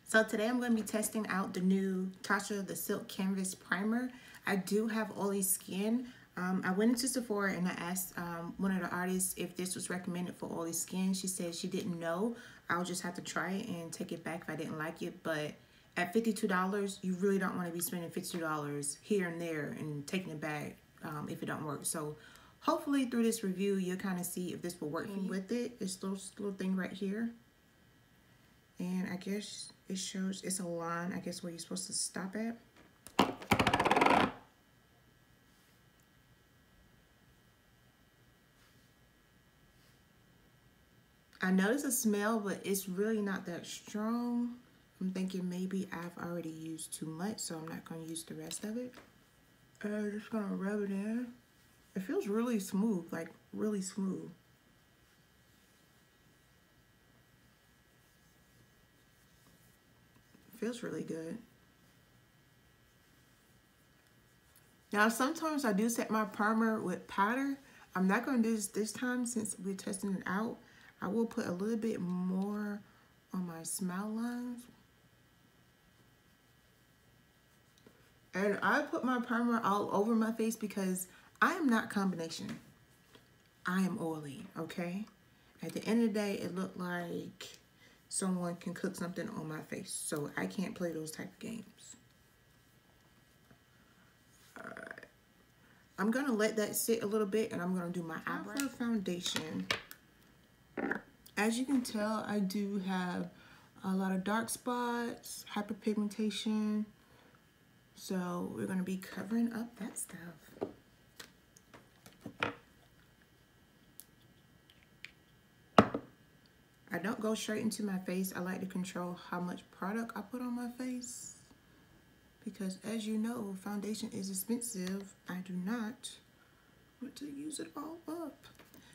So today I'm going to be testing out the new Tatcha the Silk Canvas Primer. I do have oily skin. I went into Sephora and I asked one of the artists if this was recommended for oily skin. She said she didn't know. I'll just have to try it and take it back if I didn't like it. But at $52, you really don't want to be spending $52 here and there and taking it back if it don't work. So hopefully through this review, you'll kind of see if this will work with it. This little thing right here. And I guess it shows it's a line, I guess, where you're supposed to stop at. I notice a smell, but it's really not that strong. I'm thinking maybe I've already used too much, so I'm not going to use the rest of it. Just going to rub it in. It feels really smooth, like really smooth. Feels really good. Now sometimes I do set my primer with powder. I'm not going to do this time since we're testing it out. I will put a little bit more on my smile lines. And I put my primer all over my face because I am not combination. I am oily, okay? At the end of the day, it looked like someone can cook something on my face. So I can't play those type of games. Alright. I'm going to let that sit a little bit and I'm going to do my eyebrow foundation. As you can tell, I do have a lot of dark spots, hyperpigmentation. So we're going to be covering up that stuff. I don't go straight into my face. I like to control how much product I put on my face. Because as you know, foundation is expensive. I do not want to use it all up.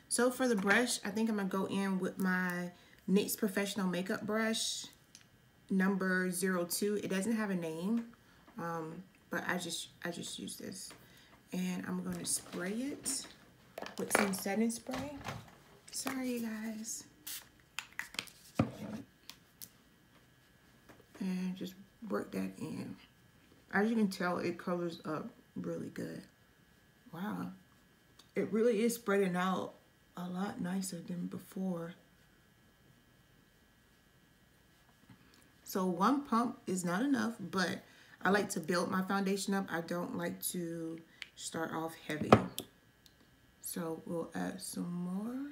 So for the brush, I think I'm going to go in with my NYX Professional Makeup Brush, number 02. It doesn't have a name, but I just use this. And I'm going to spray it with some setting spray. Sorry, guys. And just work that in. As you can tell, it colors up really good. Wow. It really is spreading out a lot nicer than before. So one pump is not enough, but I like to build my foundation up. I don't like to start off heavy. So we'll add some more.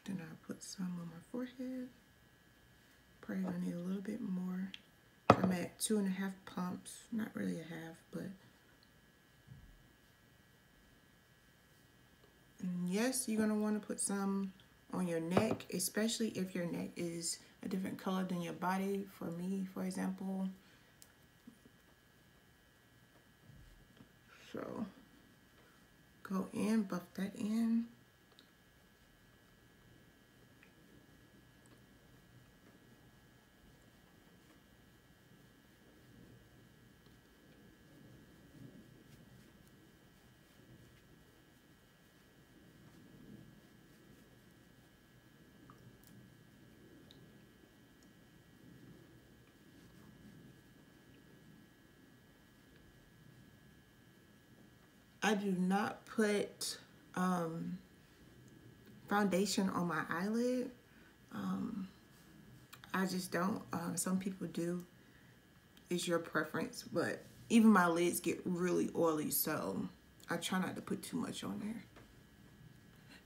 Then I'll put some on my forehead. Probably gonna need a little bit more. I'm at 2.5 pumps, not really a half, but. And yes, you're gonna wanna put some on your neck, especially if your neck is a different color than your body. For me, for example. So, go in, buff that in. I do not put foundation on my eyelid. I just don't. Some people do. It's your preference, but even my lids get really oily, so I try not to put too much on there.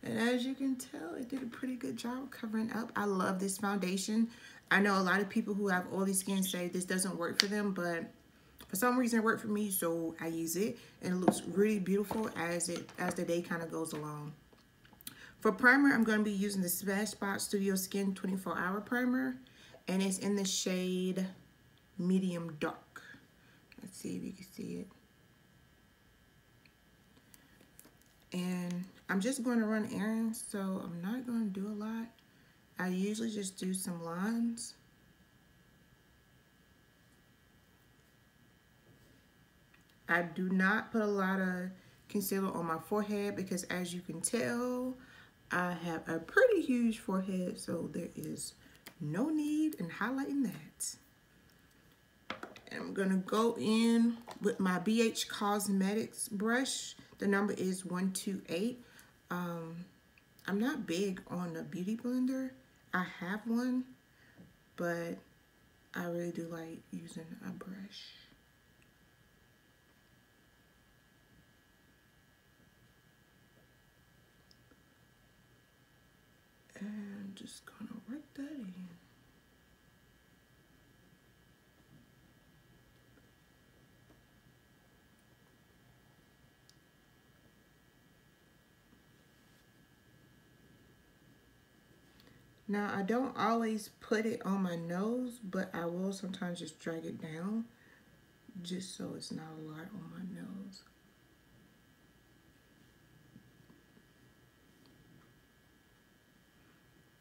And as you can tell, it did a pretty good job covering up. I love this foundation. I know a lot of people who have oily skin say this doesn't work for them, but for some reason it worked for me, so I use it. And it looks really beautiful as the day kind of goes along. For primer, I'm going to be using the Smashbox Studio Skin 24-Hour Primer. And it's in the shade Medium Dark. Let's see if you can see it. And I'm just going to run errands, so I'm not going to do a lot. I usually just do some lines. I do not put a lot of concealer on my forehead because, as you can tell, I have a pretty huge forehead, so there is no need in highlighting that. And I'm gonna go in with my BH Cosmetics brush. The number is 128. I'm not big on a beauty blender. I have one, but I really do like using a brush. And just gonna work that in. Now, I don't always put it on my nose, but I will sometimes just drag it down just so it's not a lot on my nose.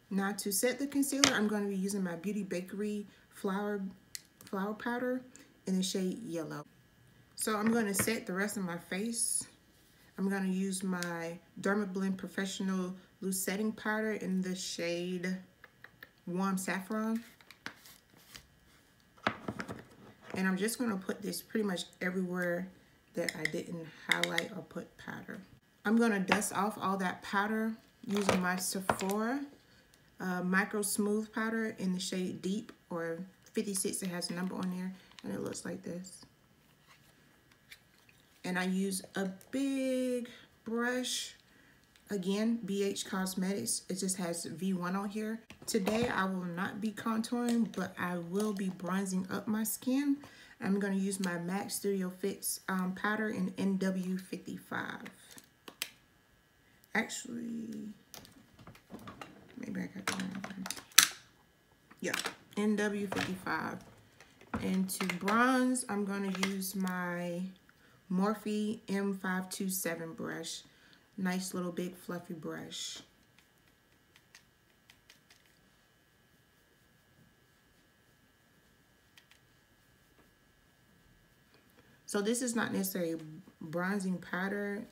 Now, to set the concealer, I'm going to be using my Beauty Bakery flower powder in the shade Yellow. So I'm going to set the rest of my face. I'm going to use my Dermablend Professional Loose Setting Powder in the shade Warm Saffron. And I'm just going to put this pretty much everywhere that I didn't highlight or put powder. I'm going to dust off all that powder using my Sephora Micro Smooth Powder in the shade Deep, or 56. It has a number on there, and it looks like this. And I use a big brush, again, BH Cosmetics. It just has V1 on here. Today, I will not be contouring, but I will be bronzing up my skin. I'm going to use my MAC Studio Fix powder in NW55. Actually, maybe I got that wrong. Yeah, NW55. And to bronze, I'm going to use my Morphe M527 brush. Nice little big fluffy brush. So this is not necessarily bronzing powder.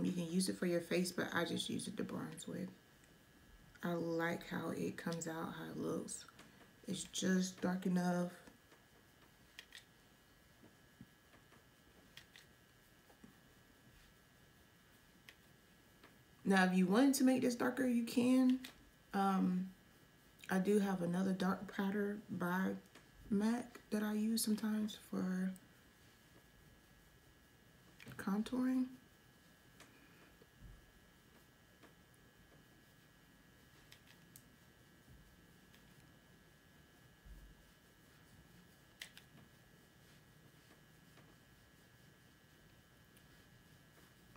You can use it for your face, but I just use it to bronze with. I like how it comes out, how it looks. It's just dark enough. Now, if you wanted to make this darker, you can. I do have another dark powder by MAC that I use sometimes for contouring.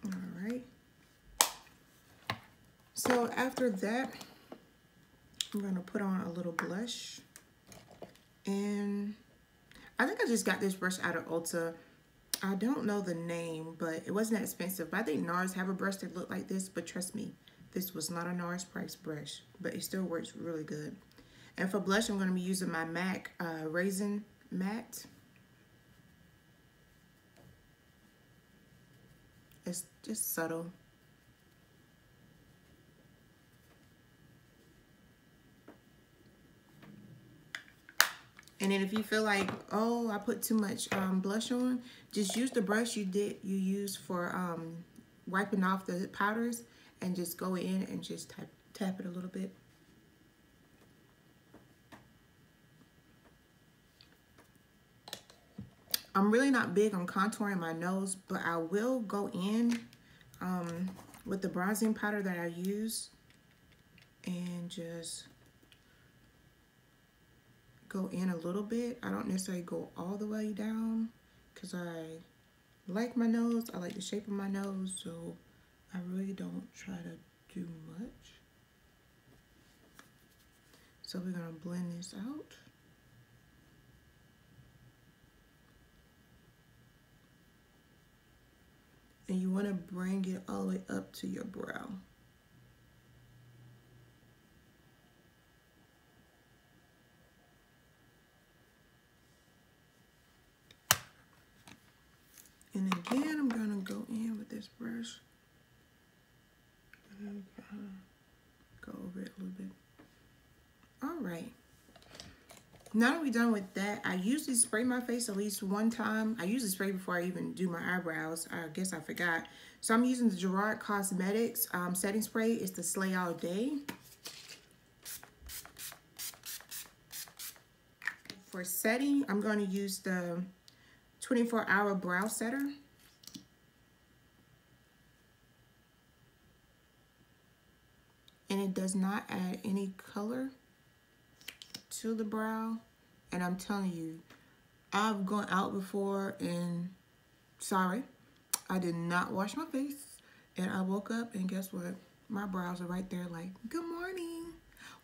All right. So after that, I'm gonna put on a little blush. And I think I just got this brush out of Ulta. I don't know the name, but it wasn't that expensive. But I think NARS have a brush that looked like this, but trust me, this was not a NARS price brush, but it still works really good. And for blush, I'm gonna be using my MAC Raisin Matte. It's just subtle. And then if you feel like, oh, I put too much blush on, just use the brush you use for wiping off the powders, and just go in and just tap it a little bit. I'm really not big on contouring my nose, but I will go in with the bronzing powder that I use and just go in a little bit. I don't necessarily go all the way down because I like my nose. I like the shape of my nose, so I really don't try to do much. So we're gonna blend this out. And you wanna bring it all the way up to your brow. And again, I'm gonna go in with this brush. go over it a little bit. All right. Now that we're done with that, I usually spray my face at least one time. I usually spray before I even do my eyebrows. I guess I forgot. So I'm using the Gerard Cosmetics setting spray. It's the Slay All Day. For setting, I'm going to use the 24-hour brow setter. And it does not add any color to the brow. And I'm telling you, I've gone out before and sorry, I did not wash my face. And I woke up and guess what? My brows are right there like, good morning,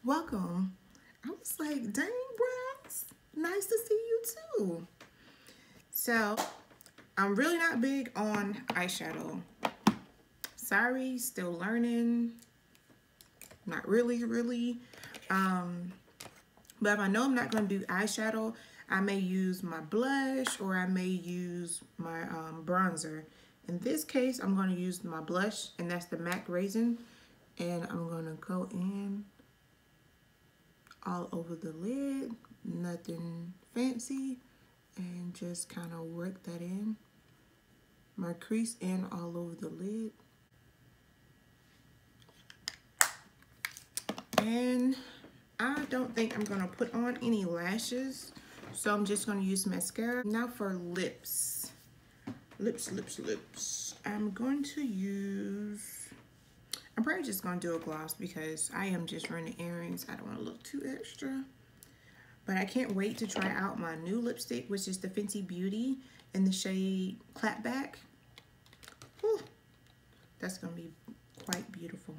welcome. I was like, dang brows, nice to see you too. So I'm really not big on eyeshadow. Sorry, still learning. Not really. But if I know I'm not going to do eyeshadow, I may use my blush or I may use my bronzer. In this case, I'm going to use my blush, and that's the MAC Raisin. And I'm going to go in all over the lid, nothing fancy, and just kind of work that in. My crease in all over the lid. And I don't think I'm gonna put on any lashes, so I'm just gonna use mascara. Now for lips. Lips. I'm going to use, I'm probably just gonna do a gloss because I am just running errands. I don't wanna look too extra. But I can't wait to try out my new lipstick, which is the Fenty Beauty in the shade Clapback. Whew, that's gonna be quite beautiful.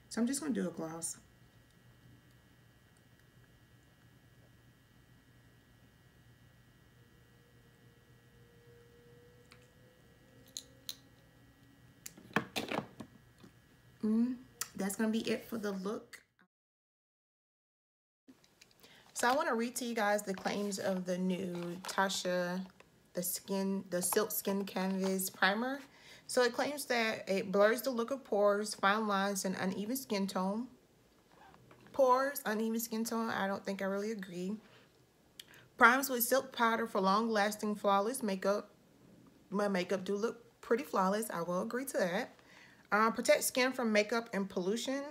So I'm just gonna do a gloss. That's gonna be it for the look. So I want to read to you guys the claims of the new Tatcha the Silk Skin Canvas Primer. So it claims that it blurs the look of pores, fine lines, and uneven skin tone. Pores, uneven skin tone, I don't think I really agree. Primes with silk powder for long-lasting, flawless makeup. My makeup do look pretty flawless. I will agree to that. Protect skin from makeup and pollution.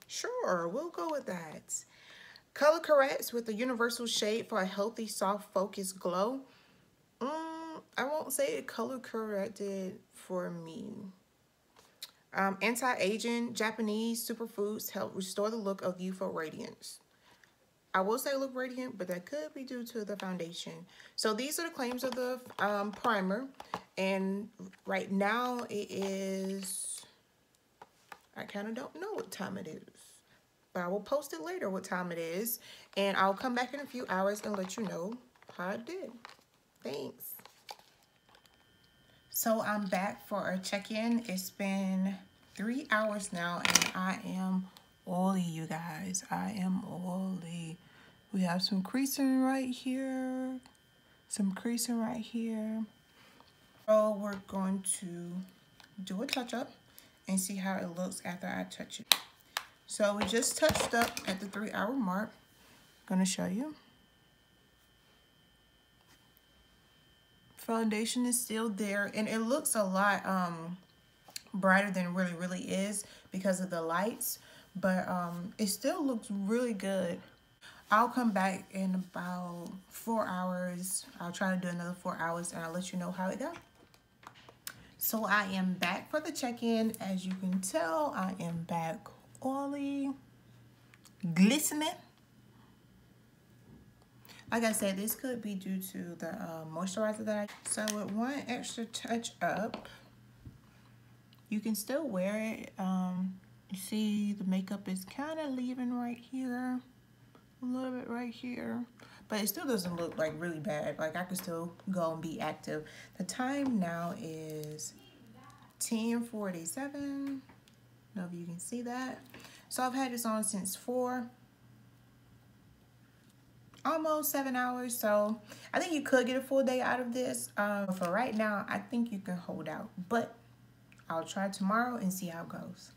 Sure, we'll go with that. Color corrects with a universal shade for a healthy, soft, focused glow. I won't say it color corrected for me. Anti-aging Japanese superfoods help restore the look of youthful radiance. I will say look radiant, but that could be due to the foundation. So these are the claims of the primer. And right now it is, I kind of don't know what time it is. But I will post it later what time it is. And I'll come back in a few hours and let you know how I did. Thanks. So I'm back for a check-in. It's been 3 hours now and I am oily, you guys. I am oily. We have some creasing right here. Some creasing right here. So we're going to do a touch-up and see how it looks after I touch it. So we just touched up at the 3 hour mark. I'm gonna show you. Foundation is still there and it looks a lot brighter than it really is because of the lights, but it still looks really good. I'll come back in about 4 hours. I'll try to do another 4 hours and I'll let you know how it goes. So I am back for the check-in. As you can tell, I am back oily, glistening. Like I said, this could be due to the moisturizer that so with one extra touch up, you can still wear it. You see the makeup is kind of leaving right here, a little bit right here, but it still doesn't look like really bad. Like I could still go and be active. The time now is 10:47. Don't know if you can see that. So I've had this on since 4, almost 7 hours. So I think you could get a full day out of this. For right now, I think you can hold out, but I'll try tomorrow and see how it goes.